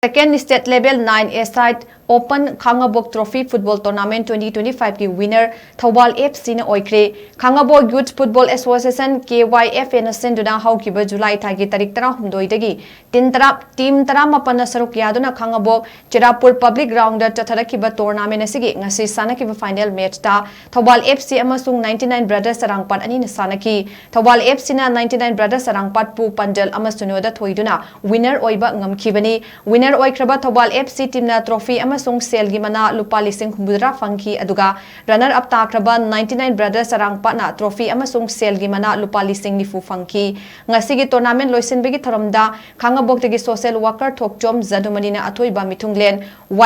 Second state level 9A side Open KHANGABOK Trophy Football Tournament 2025 की winner THOUBAL FC ने OIKHRE KHANGABOK Youth Football Association KYFA न सेंदुना हौकिबा जुलाई थागी तारीख 13 दगी team 15 सरुक यादुना KHANGABOK चिरापुर पब्लिक ग्राउंड चथरखिबा टूर्नामेंट असिगी ngasi सानखिबा फाइनल मैच ता THOUBAL FC अमसुंग 99 ब्रदर्स सरंगपाट अनि न सानखी THOUBAल FC ना 99 ब्रदर्स सरंगपाट पु पंजल अमसुनोदा थोइदुना विनर ओइबा ngамखिबनी विनर ओइखरबा THOUBAल FC टीम ना ट्रॉफी अमसुंग सेल गी मना लुपा लिसिंग हुमुद्रा फंकी अदुगा रनर अप ताख्रबा 99 ब्रदर्स सरंगपाट ना ट्रॉफी अमसुंग सेल गी मना लुपा लिसिंग निफु फंकी ngasi gi tournament loisinbegi thoramda KHANGABOK tegi social worker thokchom jadumani na athoiba mithunglen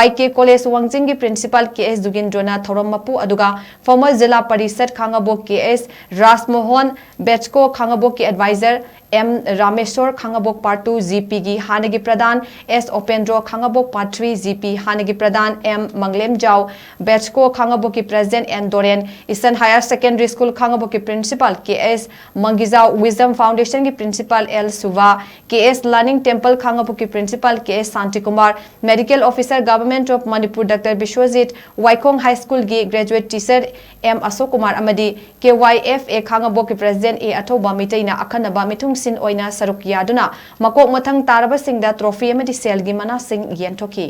YK college wangjing gi principal KS Dugindrona thorammapu aduga former jila parishad KHANGABOK KS Rasmohan Bechko KHANGABOK ki advisor M Rameshwar KHANGABOK part 2 GP gi hanagi pradhan S Opendro KHANGABOK part 3 GP hanagi pradhan M Manglem Jao Bechko KHANGABOK ki president N Doren Eastern Higher Secondary School KHANGABOK ki principal KS Mangizao Wisdom Foundation ki principal L Suva KS Learning Temple KHANGABOK ki principal KS Santi Kumar Medical Officer Government of Manipur Dr. Bishwajit Waikong High School gi graduate teacher M Asok Kumar amadi KYFA KHANGABOK ki president A Athoba Mitaina akhanaba mithung sin oina saruk yaduna makok mathang taraba singda trophy amadi sel gi mana sing yen thoki